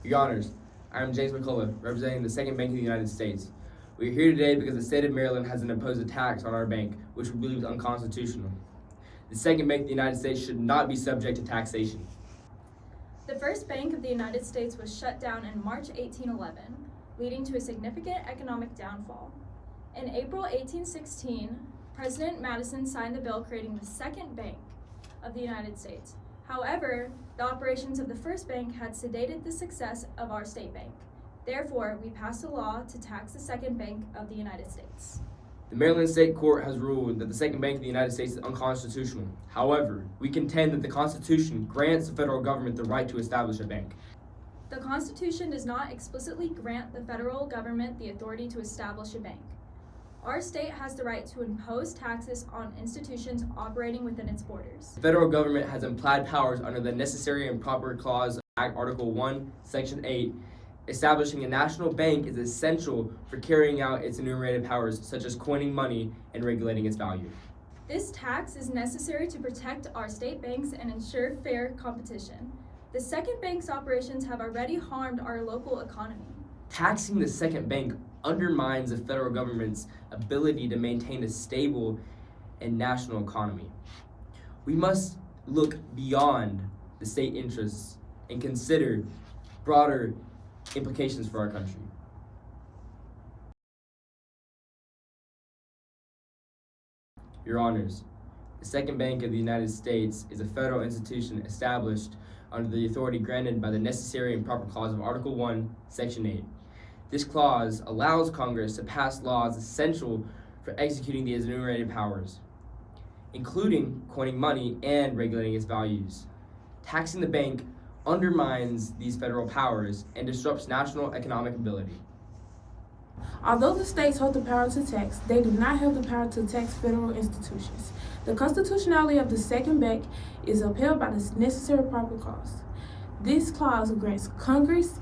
Your Honors, I am James McCulloch, representing the Second Bank of the United States. We are here today because the state of Maryland has imposed a tax on our bank, which we believe is unconstitutional. The Second Bank of the United States should not be subject to taxation. The First Bank of the United States was shut down in March 1811, leading to a significant economic downfall. In April 1816, President Madison signed the bill creating the Second Bank of the United States. However, the operations of the First Bank had sedated the success of our state bank. Therefore, we passed a law to tax the Second Bank of the United States. The Maryland State Court has ruled that the Second Bank of the United States is unconstitutional. However, we contend that the Constitution grants the federal government the right to establish a bank. The Constitution does not explicitly grant the federal government the authority to establish a bank. Our state has the right to impose taxes on institutions operating within its borders. The federal government has implied powers under the Necessary and Proper Clause of Act Article 1, Section 8. Establishing a national bank is essential for carrying out its enumerated powers, such as coining money and regulating its value. This tax is necessary to protect our state banks and ensure fair competition. The Second Bank's operations have already harmed our local economy. Taxing the Second Bank undermines the federal government's ability to maintain a stable and national economy. We must look beyond the state interests and consider broader implications for our country. Your Honors, the Second Bank of the United States is a federal institution established under the authority granted by the Necessary and Proper Clause of Article 1, Section 8. This clause allows Congress to pass laws essential for executing the enumerated powers, including coining money and regulating its values. Taxing the bank undermines these federal powers and disrupts national economic ability. Although the states hold the power to tax, they do not have the power to tax federal institutions. The constitutionality of the Second Bank is upheld by the Necessary Proper Clause. This clause grants Congress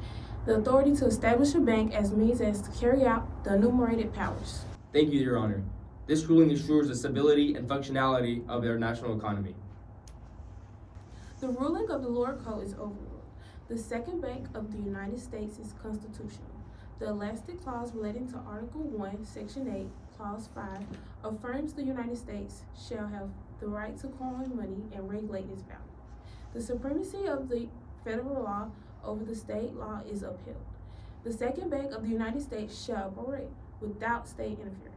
the authority to establish a bank as means as to carry out the enumerated powers. Thank you, Your Honor. This ruling assures the stability and functionality of our national economy. The ruling of the lower court is overruled. The Second Bank of the United States is constitutional. The elastic clause relating to Article 1, Section 8, Clause 5 affirms the United States shall have the right to coin money and regulate its value. The supremacy of the federal law over the state law is upheld. The Second Bank of the United States shall operate without state interference.